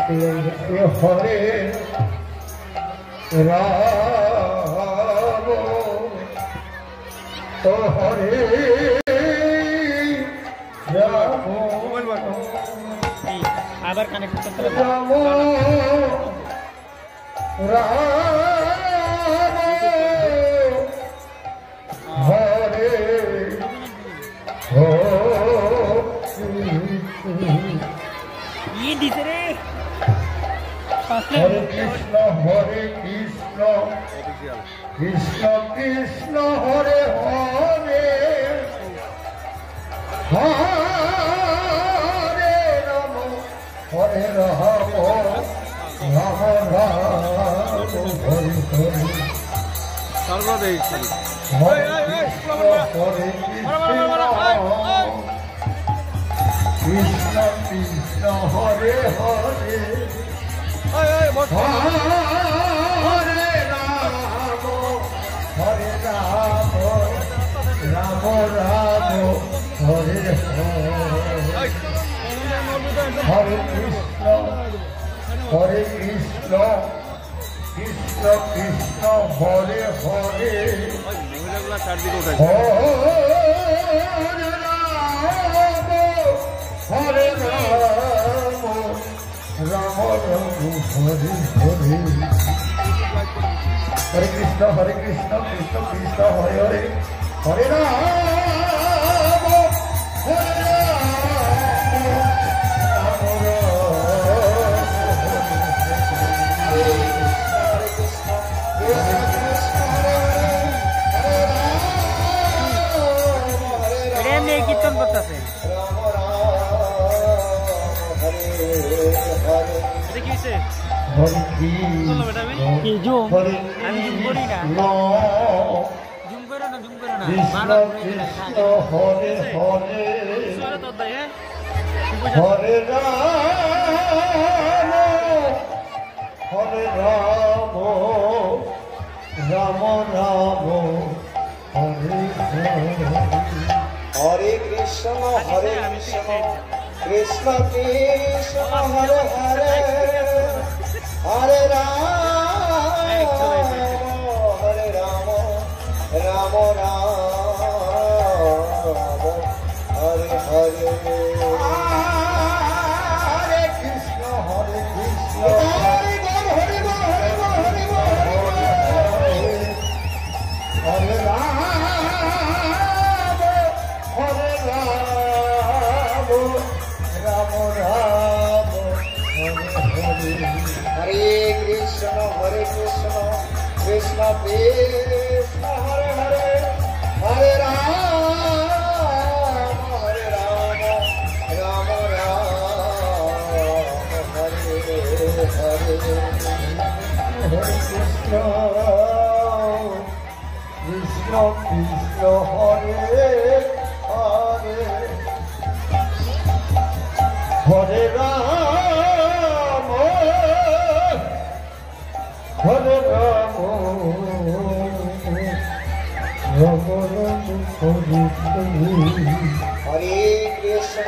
হরে রাম তো হরে রাম আবার কানেক্ট করতে রাম রাম হরে ये दिसे रे हरे कृष्ण कृष्ण कृष्ण हरे हरे हरे राम हरे राम राम राम हरे हरे सर्वदेव हरे कृष्ण कृष्ण हरे हरे हरे राम राम राम हरे हरे कृष्ण कृष्ण कृष्ण हरे हरे हरे राम राम राम हरे हरे हरे कृष्ण कृष्ण कृष्ण हरे हरे हरे राम কীর্তন করতেছে আমি জুম করি না कृष्ण कृष्ण हरे हरे हरे राम राम राम हरे हरे कृष्ण कृष्ण कृष्ण हरे हरे हरे राम राम हरे हरे हरे कृष्ण हरे कृष्ण कृष्ण कृष्ण हरे हरे हरे राम राम हरे हरे हरे कृष्ण कृष्ण कृष्ण हरे हरे हरे राम हरे राम राम राम हरे कृष्ण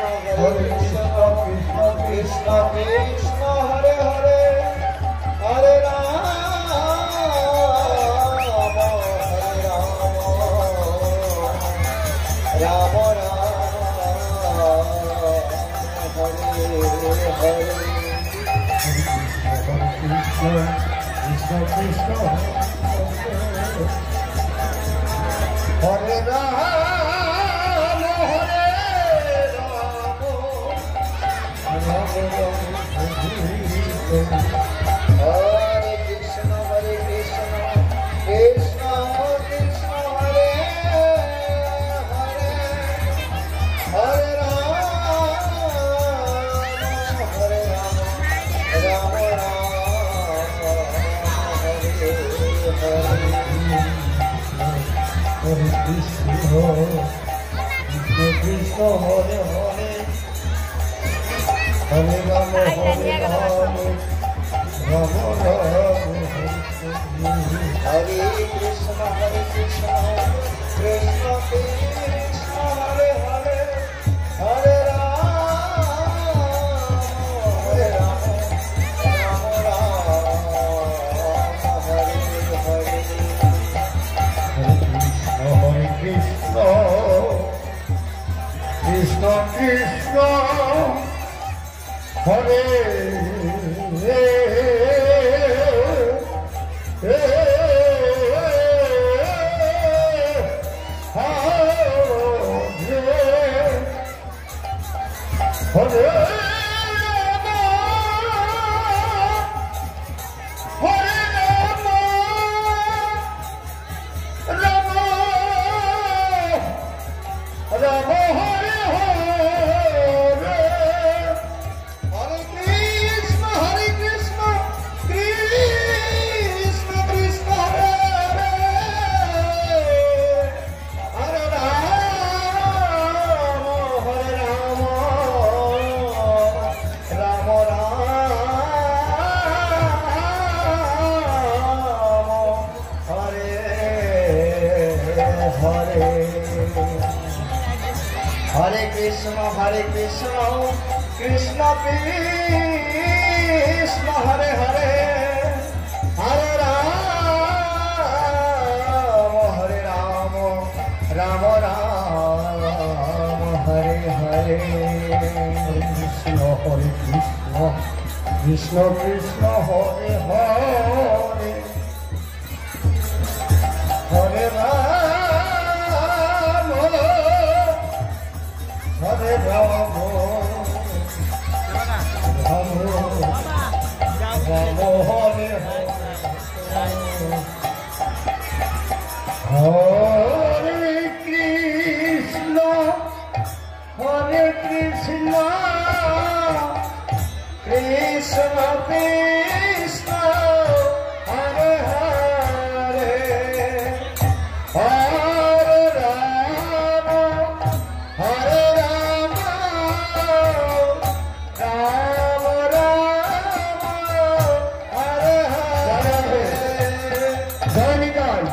कृष्ण कृष्ण कृष्ण हरे हरे हरे राम राम हरे हरे कृष्ण कृष्ण हरे राम हरे कृष्ण कृष्ण कृष्ण हरे हरे हरे राम राम हरे कृष्ण कृष्ण हरे हरे हरे राम राम राम हरे Krishna Krishna Krishna Hare Hare Hare Ram Hare Krishna, Krishna Krishna, Hare Hare, Hare Rama, Rama Rama, Hare Hare. Krishna, Hare Krishna, Krishna Krishna, Hare Hare, Hare Rama. Hare Rama, Rama Rama, Hare Hare, Hare Krishna, Hare Krishna, Krishna Krishna, Hare Hare, Hare Rama, Hare Rama, Rama Rama, Hare Hare. Jai Nitai.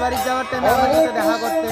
বাড়ি যাওয়ার টাইমে আমার সাথে দেখা করতে।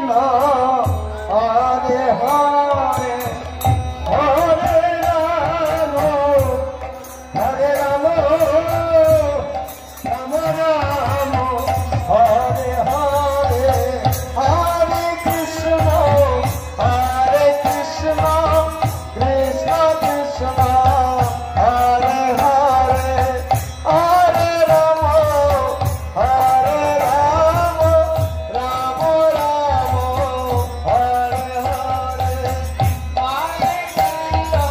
Hare Hare, Hare Rama, Hare Rama, Rama Rama, Hare Hare, Hare Krishna, Krishna Krishna, Hare Hare, Hare Rama, Hare Rama, Rama Rama, Hare Hare, Hare Krishna,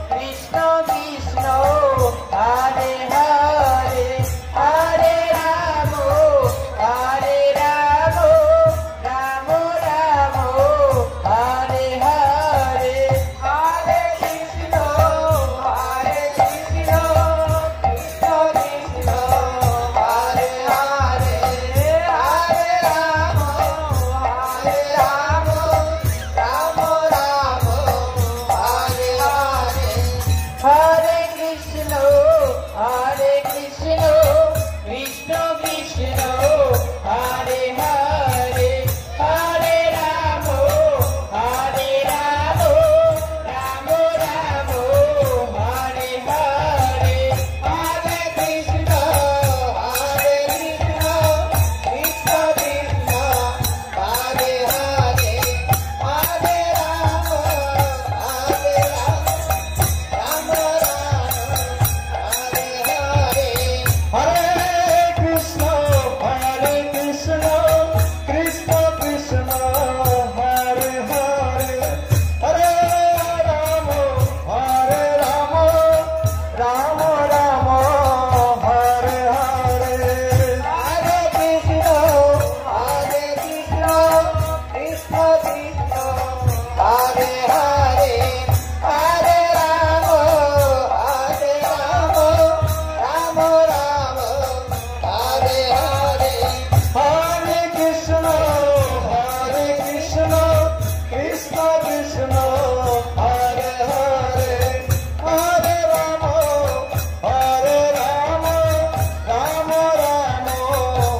Krishna Krishna, Hare Hare, Hare Rama, Hare Rama, Rama Rama, Hare Hare, Hare Krishna, Krishna Krishna, Hare Hare, Hare Rama, Hare Rama, Rama Rama, Hare Hare. Hare Krishna, Krishna Krishna, Hare Hare, Hare Rama, Hare Rama, Rama Rama, Hare Hare, Hare Krishna, Krishna Krishna, Hare Hare, Hare Rama, Hare Rama, Rama Rama, Hare Hare, Hare Krishna, Krishna Krishna, Hare Hare, Hare Rama, Hare Rama, Rama Rama,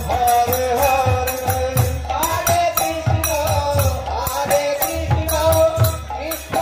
Hare Hare, Hare Krishna, Krishna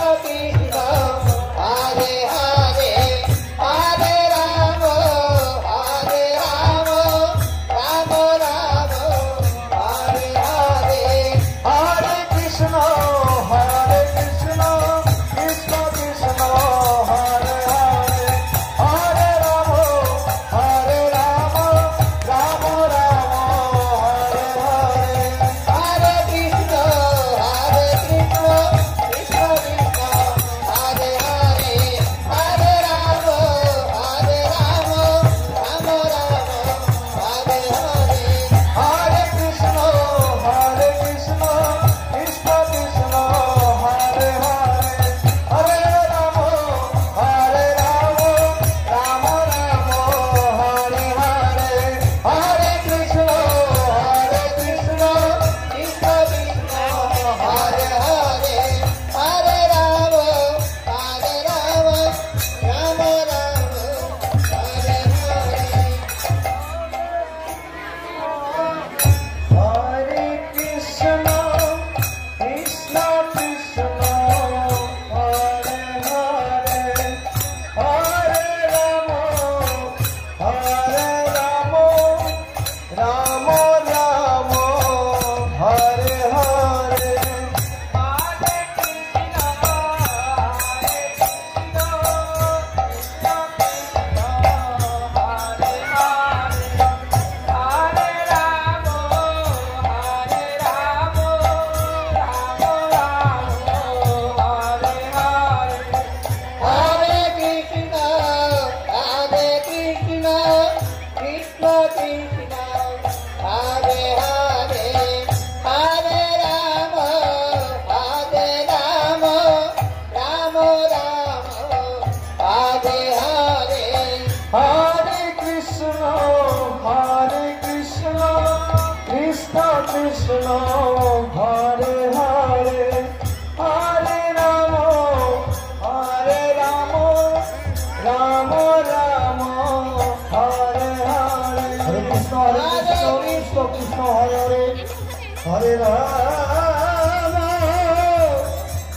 Hare Rama,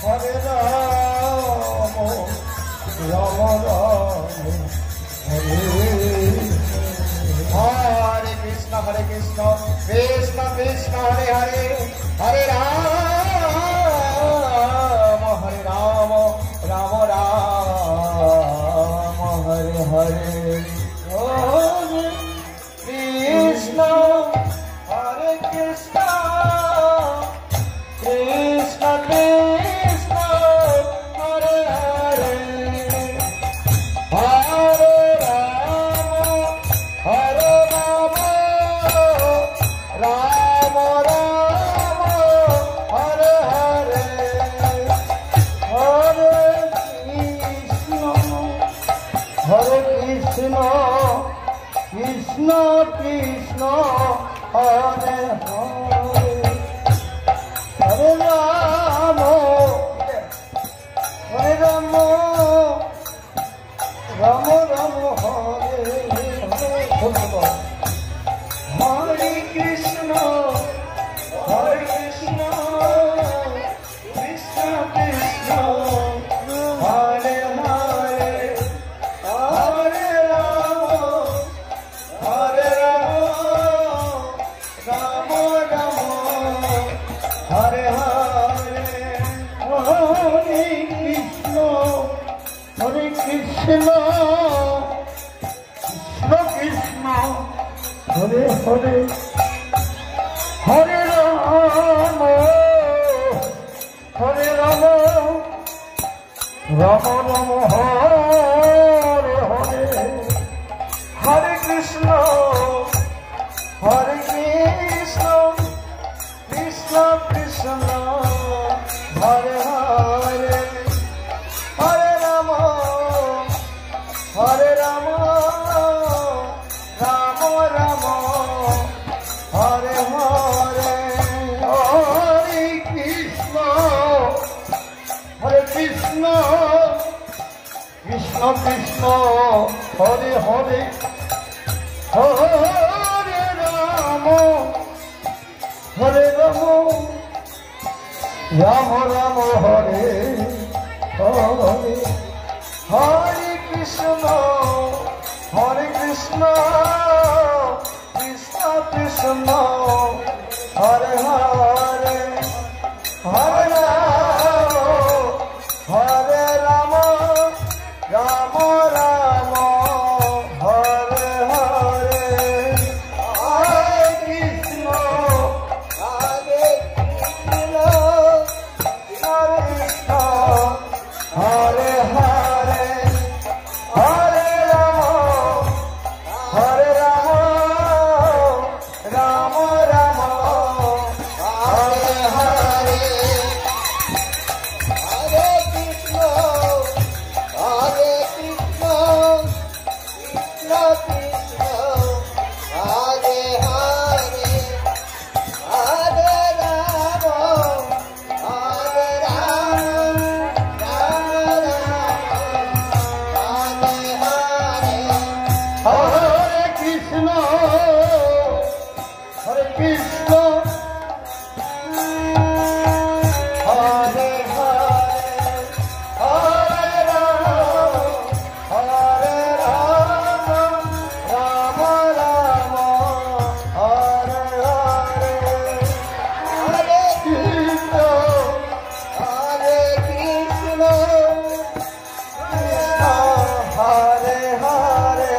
Hare Rama, Rama Rama, Hare Hare Krishna, Krishna Krishna, Hare Hare, Hare Rama, Hare Rama, Rama Rama, Hare Hare. Hare Krishna, Hare Krishna, Krishna Krishna, Hare Hare, Hare Rama, Hare Rama, Rama Rama, Hare Hare, Hare Krishna, Krishna Krishna, Hare Hare, Hare Rama, Hare Rama, Rama Rama, Hare Hare. Hare Krishna, Hare Krishna, Krishna Krishna, Hare Hare, Hare Rama, Hare Rama, Rama Rama, Hare Hare. Hare Krishna, Hare Krishna, Krishna Krishna, Hare Hare, Hare Rama, Hare Rama, Rama Rama, Hare Hare. Hare Krishna, Hare Krishna, Krishna Krishna, Hare Hare, Hare Rama, Hare Rama, Rama Rama, Hare Hare. Hare Krishna, Hare Krishna, Krishna Krishna, Hare Hare, Hare Rama, Hare Rama, Rama Rama, Hare Hare. Hare Krishna, Hare Krishna, Krishna Krishna, Hare Hare, Hare Rama, Hare Rama, Rama Rama, Hare Hare. Hare Krishna, Hare Krishna, Krishna, Hare Hare, Hare Rama, Hare Rama, Rama Rama, Hare Hare. Hare Krishna, Hare Krishna, Krishna Krishna, Hare Hare, Hare Rama, Hare Rama, Rama Rama, Hare Hare. Hare Krishna, Hare Krishna, Hare Hare, Hare Rama, Hare Rama, Rama Rama, Hare Hare. Hare Krishna, Hare Krishna, Krishna Hare Hare,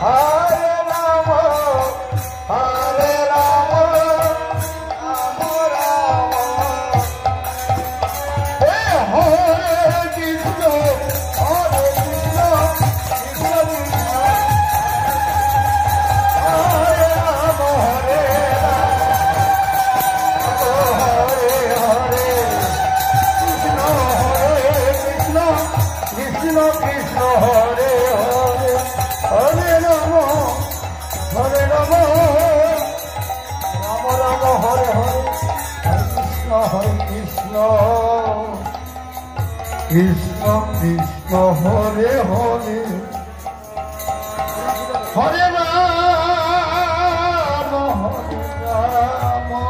Hare Rama, Hare Rama, Rama Rama. Hey, Hare Krishna, Hare Krishna, Krishna Krishna, Hare Rama, Hare Rama, Hare Hare, Krishna Hare Krishna, Krishna Krishna, Hare Hare, Hare Rama, Hare Rama, Rama Rama, Hare Hare, Hare Krishna, Krishna Krishna, Hare Hare, Hare Rama, Hare Rama,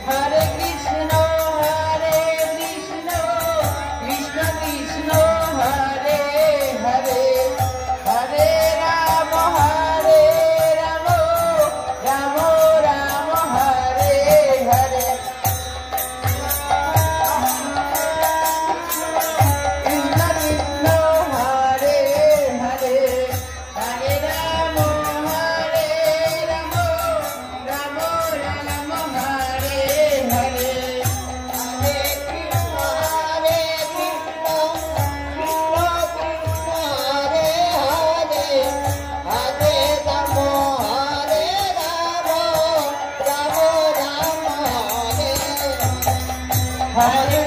Hare হরে